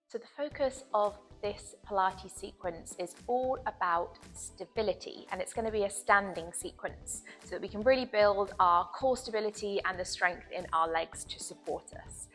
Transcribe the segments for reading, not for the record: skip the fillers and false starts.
So the focus of this Pilates sequence is all about stability, and it's going to be a standing sequence so that we can really build our core stability and the strength in our legs to support us.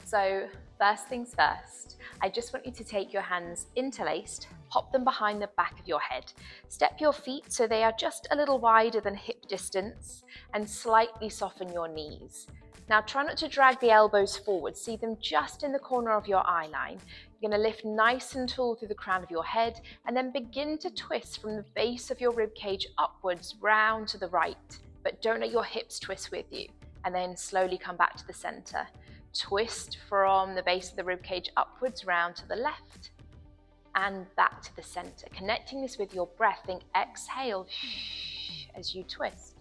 So first things first, I just want you to take your hands interlaced, pop them behind the back of your head. Step your feet so they are just a little wider than hip distance and slightly soften your knees. Now try not to drag the elbows forward, see them just in the corner of your eye line. You're going to lift nice and tall through the crown of your head and then begin to twist from the base of your rib cage upwards round to the right, but don't let your hips twist with you, and then slowly come back to the center. Twist from the base of the rib cage upwards round to the left and back to the center. Connecting this with your breath, think exhale as you twist.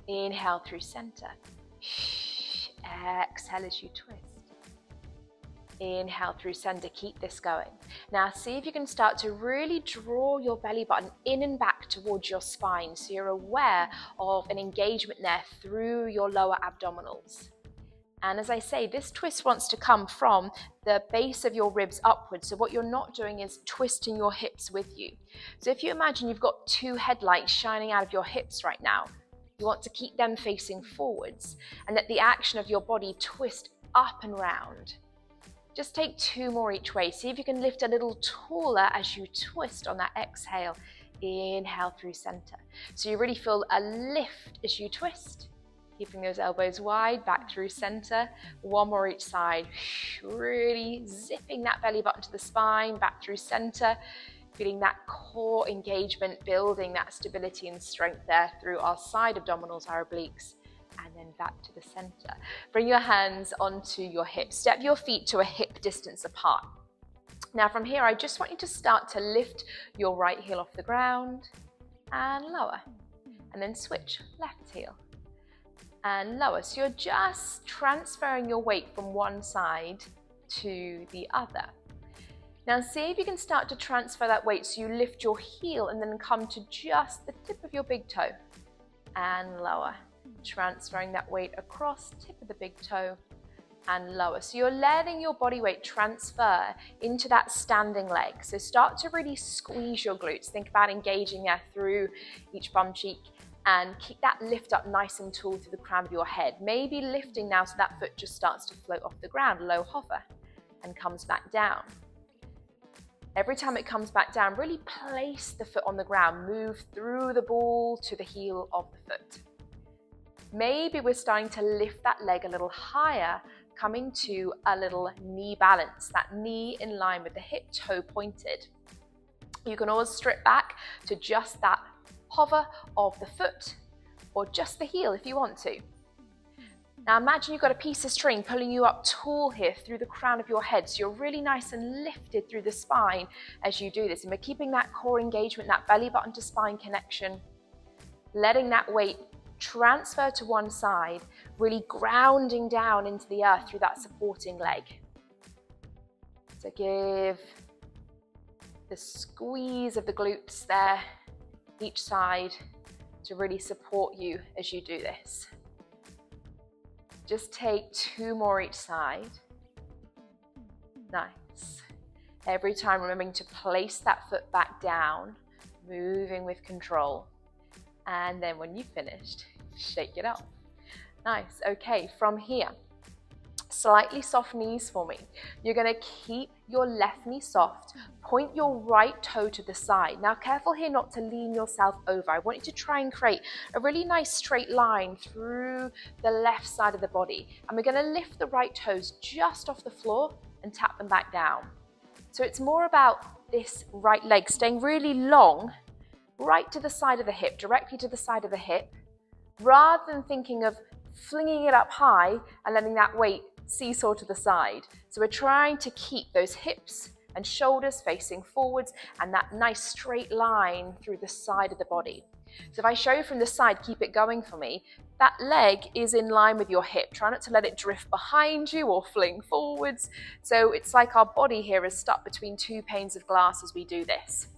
Inhale through center. Exhale as you twist. Inhale through center, keep this going. Now see if you can start to really draw your belly button in and back towards your spine so you're aware of an engagement there through your lower abdominals. And as I say, this twist wants to come from the base of your ribs upwards. So what you're not doing is twisting your hips with you. So if you imagine you've got two headlights shining out of your hips right now, you want to keep them facing forwards and let the action of your body twist up and round. Just take two more each way. See if you can lift a little taller as you twist on that exhale. Inhale through center. So you really feel a lift as you twist. Keeping those elbows wide, back through center. One more each side. Really zipping that belly button to the spine, back through center. Feeling that core engagement, building that stability and strength there through our side abdominals, our obliques, and then back to the center. Bring your hands onto your hips. Step your feet to a hip distance apart. Now from here, I just want you to start to lift your right heel off the ground and lower. And then switch left heel and lower. So you're just transferring your weight from one side to the other. Now see if you can start to transfer that weight so you lift your heel and then come to just the tip of your big toe and lower. Transferring that weight across tip of the big toe and lower. So you're letting your body weight transfer into that standing leg. So start to really squeeze your glutes. Think about engaging there through each bum cheek and keep that lift up nice and tall through the crown of your head. Maybe lifting now so that foot just starts to float off the ground, low hover, and comes back down. Every time it comes back down, really place the foot on the ground. Move through the ball to the heel of the foot. Maybe we're starting to lift that leg a little higher, coming to a little knee balance, that knee in line with the hip, toe pointed. You can always strip back to just that hover of the foot or just the heel if you want to. Now imagine you've got a piece of string pulling you up tall here through the crown of your head, so you're really nice and lifted through the spine as you do this, and we're keeping that core engagement, that belly button to spine connection, letting that weight transfer to one side, really grounding down into the earth through that supporting leg. So give the squeeze of the glutes there, each side, to really support you as you do this. Just take two more each side. Nice. Every time remembering to place that foot back down, moving with control. And then when you've finished, shake it up. Nice. Okay, from here, slightly soft knees for me. You're going to keep your left knee soft, point your right toe to the side. Now careful here not to lean yourself over. I want you to try and create a really nice straight line through the left side of the body. And we're going to lift the right toes just off the floor and tap them back down. So it's more about this right leg staying really long, right to the side of the hip, directly to the side of the hip, rather than thinking of flinging it up high and letting that weight seesaw to the side. So we're trying to keep those hips and shoulders facing forwards and that nice straight line through the side of the body. So if I show you from the side, keep it going for me, that leg is in line with your hip. Try not to let it drift behind you or fling forwards. So it's like our body here is stuck between two panes of glass as we do this.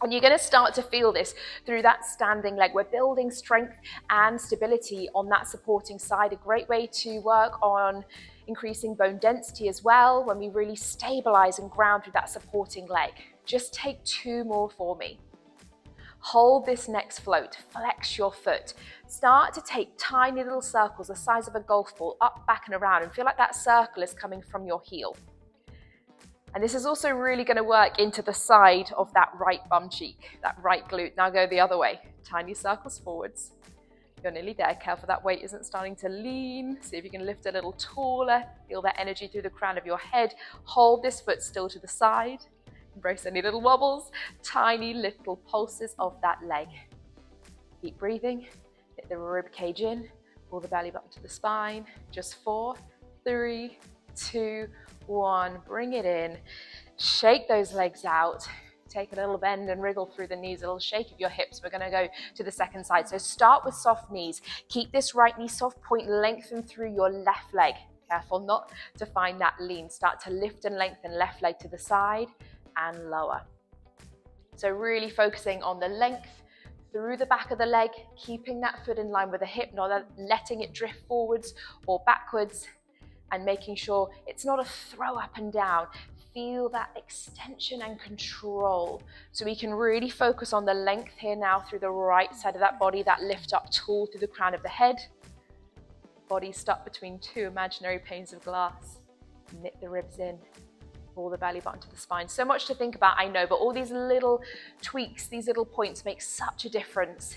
And you're going to start to feel this through that standing leg. We're building strength and stability on that supporting side. A great way to work on increasing bone density as well when we really stabilize and ground through that supporting leg. Just take 2 more for me. Hold this next float, flex your foot. Start to take tiny little circles the size of a golf ball up, back and around, and feel like that circle is coming from your heel. And this is also really going to work into the side of that right bum cheek, that right glute. Now go the other way. Tiny circles forwards. You're nearly there. Careful that weight isn't starting to lean. See if you can lift a little taller. Feel that energy through the crown of your head. Hold this foot still to the side. Embrace any little wobbles. Tiny little pulses of that leg. Keep breathing. Hit the rib cage in. Pull the belly button to the spine. Just 4, 3, 2, 1. Bring it in. Shake those legs out. Take a little bend and wriggle through the knees, a little shake of your hips. We're going to go to the second side. So start with soft knees. Keep this right knee soft, point lengthen through your left leg. Careful not to find that lean. Start to lift and lengthen left leg to the side and lower. So really focusing on the length through the back of the leg, keeping that foot in line with the hip, not letting it drift forwards or backwards, and making sure it's not a throw up and down. Feel that extension and control. So we can really focus on the length here now through the right side of that body, that lift up tall through the crown of the head. Body stuck between 2 imaginary panes of glass. Knit the ribs in. Pull the belly button to the spine. So much to think about, I know, but all these little tweaks, these little points make such a difference.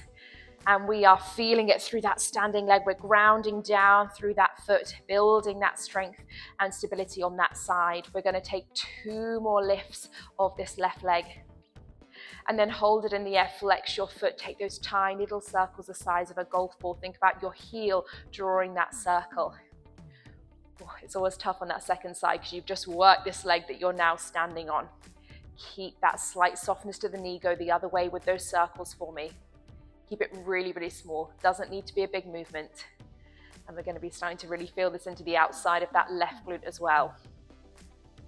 And we are feeling it through that standing leg. We're grounding down through that foot, building that strength and stability on that side. We're going to take 2 more lifts of this left leg. And then hold it in the air, flex your foot, take those tiny little circles the size of a golf ball. Think about your heel drawing that circle. Oh, it's always tough on that second side because you've just worked this leg that you're now standing on. Keep that slight softness to the knee. Go the other way with those circles for me. Keep it really, really small. Doesn't need to be a big movement. And we're going to be starting to really feel this into the outside of that left glute as well.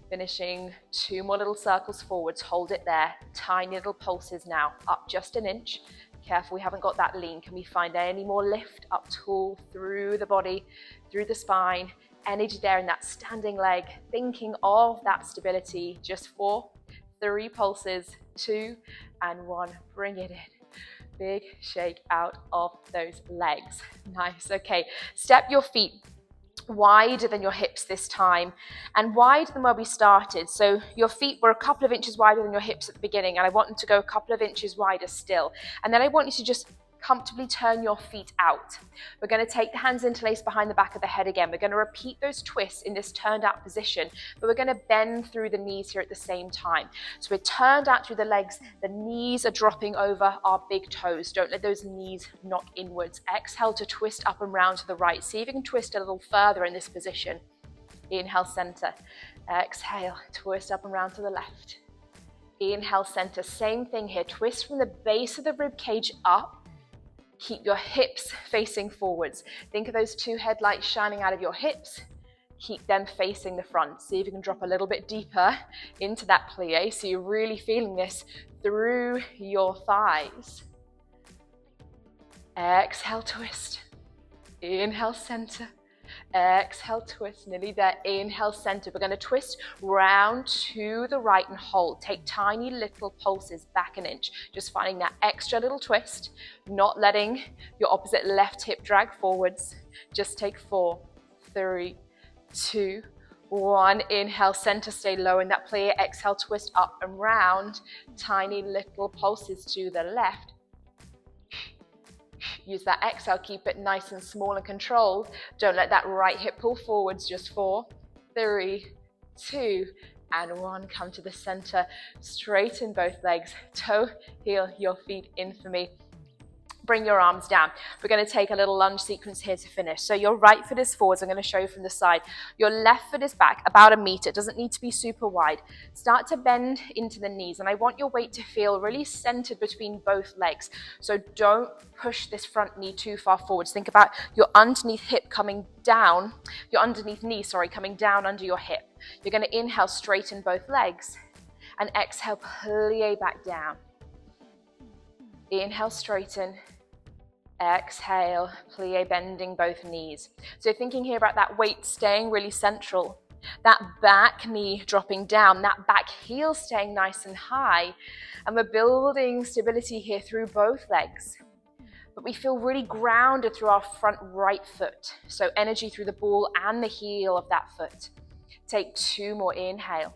Finishing 2 more little circles forwards. Hold it there. Tiny little pulses now. Up just an inch. Careful we haven't got that lean. Can we find any more lift up tall through the body, through the spine? Energy there in that standing leg. Thinking of that stability. Just 4, 3 pulses, 2 and 1. Bring it in. Big shake out of those legs. Nice. Okay, step your feet wider than your hips this time, and wider than where we started. So your feet were a couple of inches wider than your hips at the beginning, and I want them to go a couple of inches wider still. And then I want you to just comfortably turn your feet out. We're going to take the hands interlaced behind the back of the head again. We're going to repeat those twists in this turned out position, but we're going to bend through the knees here at the same time. So we're turned out through the legs. The knees are dropping over our big toes. Don't let those knees knock inwards. Exhale to twist up and round to the right. See if you can twist a little further in this position. Inhale, center. Exhale, twist up and round to the left. Inhale, center. Same thing here. Twist from the base of the rib cage up. Keep your hips facing forwards. Think of those 2 headlights shining out of your hips. Keep them facing the front. See if you can drop a little bit deeper into that plie. So you're really feeling this through your thighs. Exhale, twist. Inhale, center. Exhale, twist. Nearly there. Inhale, center. We're going to twist round to the right and hold. Take tiny little pulses back an inch. Just finding that extra little twist, not letting your opposite left hip drag forwards. Just take 4, 3, 2, 1. Inhale, center, stay low in that plie. Exhale, twist up and round. Tiny little pulses to the left. Use that exhale, keep it nice and small and controlled. Don't let that right hip pull forwards. Just 4, 3, 2, and 1. Come to the center. Straighten both legs. Toe, heel, your feet in for me. Bring your arms down. We're going to take a little lunge sequence here to finish. So your right foot is forwards. I'm going to show you from the side. Your left foot is back about 1 meter. It doesn't need to be super wide. Start to bend into the knees, and I want your weight to feel really centered between both legs. So don't push this front knee too far forwards. Think about your underneath hip coming down, your underneath knee, coming down under your hip. You're going to inhale, straighten both legs, and exhale, plie back down. Inhale, straighten. Exhale, plie, bending both knees. So thinking here about that weight staying really central, that back knee dropping down, that back heel staying nice and high, and we're building stability here through both legs. But we feel really grounded through our front right foot. So energy through the ball and the heel of that foot. Take 2 more, inhale.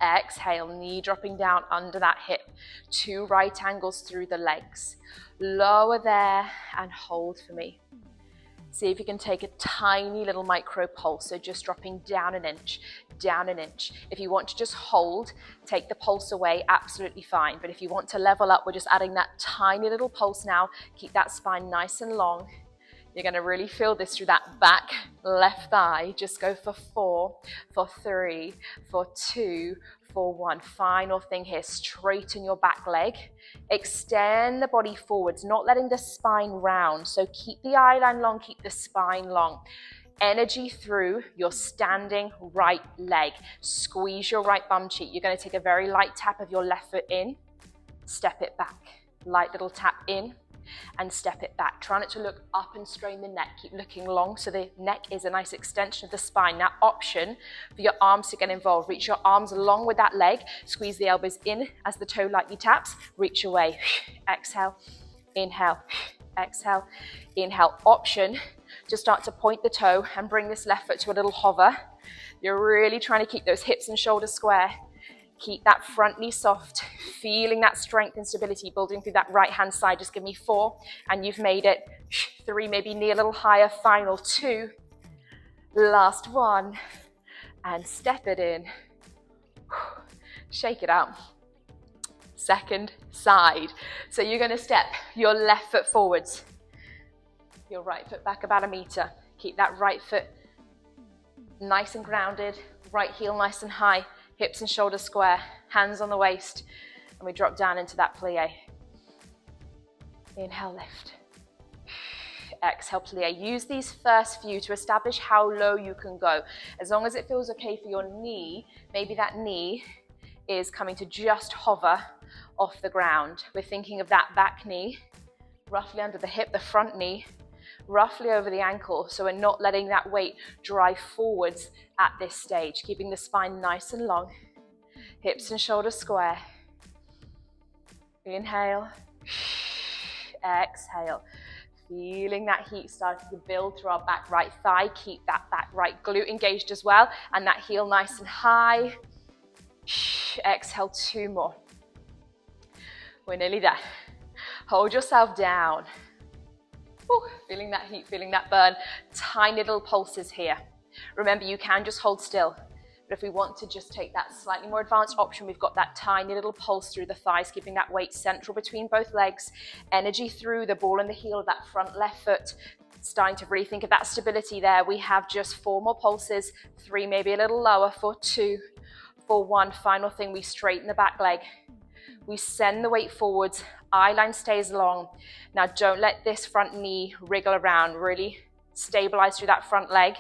Exhale, knee dropping down under that hip. 2 right angles through the legs. Lower there and hold for me. See if you can take a tiny little micro pulse, so just dropping down an inch, down an inch. If you want to just hold, take the pulse away, absolutely fine. But if you want to level up, we're just adding that tiny little pulse now. Keep that spine nice and long. You're going to really feel this through that back left thigh. Just go for 4, for 3, for 2, for 1. Final thing here, straighten your back leg. Extend the body forwards, not letting the spine round. So keep the eye line long, keep the spine long. Energy through your standing right leg. Squeeze your right bum cheek. You're going to take a very light tap of your left foot in, step it back. Light little tap in and step it back. Try not to look up and strain the neck. Keep looking long so the neck is a nice extension of the spine. Now, option for your arms to get involved. Reach your arms along with that leg. Squeeze the elbows in as the toe lightly taps. Reach away. Exhale, inhale, exhale, inhale. Option to start to point the toe and bring this left foot to a little hover. You're really trying to keep those hips and shoulders square. Keep that front knee soft, feeling that strength and stability building through that right hand side. Just give me 4 and you've made it. 3, maybe knee a little higher. Final 2. Last 1. And step it in. Shake it out. Second side. So you're going to step your left foot forwards. Your right foot back about 1 meter. Keep that right foot nice and grounded. Right heel nice and high. Hips and shoulders square, hands on the waist, and we drop down into that plie. Inhale, lift. Exhale, plie. Use these first few to establish how low you can go. As long as it feels okay for your knee, maybe that knee is coming to just hover off the ground. We're thinking of that back knee, roughly under the hip, the front knee, roughly over the ankle, so we're not letting that weight drive forwards at this stage, keeping the spine nice and long, hips and shoulders square. Inhale, exhale, feeling that heat starting to build through our back right thigh. Keep that back right glute engaged as well, and that heel nice and high. Exhale, 2 more. We're nearly there. Hold yourself down. Ooh, feeling that heat, feeling that burn. Tiny little pulses here. Remember, you can just hold still. But if we want to just take that slightly more advanced option, we've got that tiny little pulse through the thighs, keeping that weight central between both legs. Energy through the ball and the heel of that front left foot. Starting to really think of that stability there. We have just 4 more pulses. 3, maybe a little lower. For 2, for 1. Final thing, we straighten the back leg. We send the weight forwards. Eye line stays long. Now don't let this front knee wriggle around. Really stabilize through that front leg.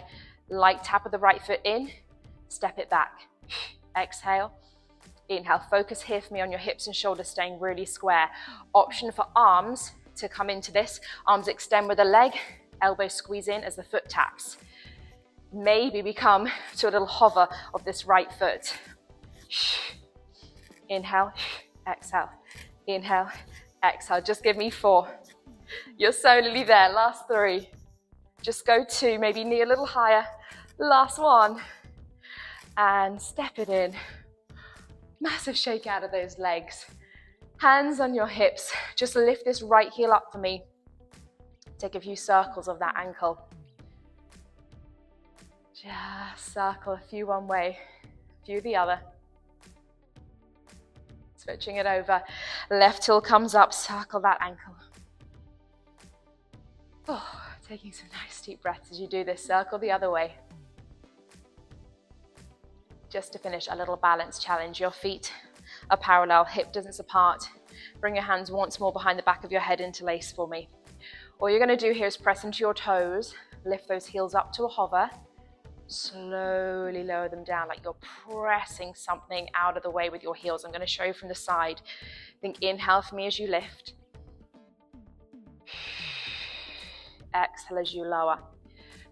Light tap of the right foot in. Step it back. Exhale. Inhale. Focus here for me on your hips and shoulders staying really square. Option for arms to come into this. Arms extend with the leg. Elbows squeeze in as the foot taps. Maybe we come to a little hover of this right foot. Inhale. Exhale. Inhale. Exhale. Just give me 4. You're so nearly there. Last 3. Just go 2. Maybe knee a little higher. Last 1. And step it in. Massive shake out of those legs. Hands on your hips. Just lift this right heel up for me. Take a few circles of that ankle. Just circle a few one way, a few the other. Switching it over. Left heel comes up, circle that ankle. Oh, taking some nice deep breaths as you do this. Circle the other way. Just to finish, a little balance challenge. Your feet are parallel, hip distance apart. Bring your hands once more behind the back of your head, interlace for me. All you're going to do here is press into your toes, lift those heels up to a hover, slowly lower them down like you're pressing something out of the way with your heels. I'm going to show you from the side. Think inhale for me as you lift. Exhale as you lower.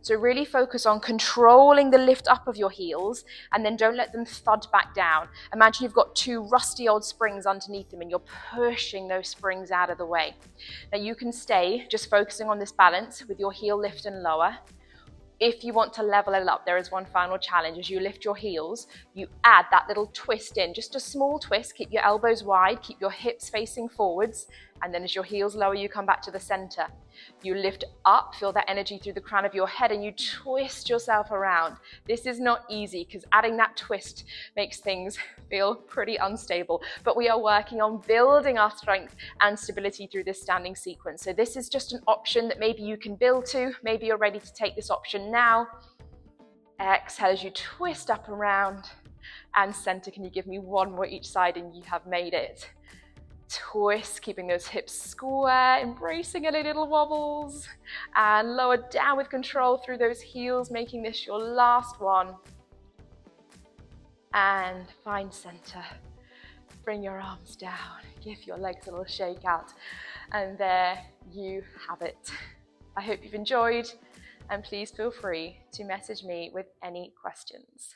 So really focus on controlling the lift up of your heels, and then don't let them thud back down. Imagine you've got two rusty old springs underneath them and you're pushing those springs out of the way. Now you can stay just focusing on this balance with your heel lift and lower. If you want to level it up, there is one final challenge. As you lift your heels, you add that little twist in, just a small twist. Keep your elbows wide, keep your hips facing forwards, and then as your heels lower, you come back to the center. You lift up, feel that energy through the crown of your head, and you twist yourself around. This is not easy because adding that twist makes things feel pretty unstable, but we are working on building our strength and stability through this standing sequence. So this is just an option that maybe you can build to. Maybe you're ready to take this option now. Exhale as you twist up around, and center. Can you give me one more each side and you have made it. Twist, keeping those hips square, embracing any little wobbles, and lower down with control through those heels, making this your last one. And find center. Bring your arms down, give your legs a little shake out, and there you have it. I hope you've enjoyed, and please feel free to message me with any questions.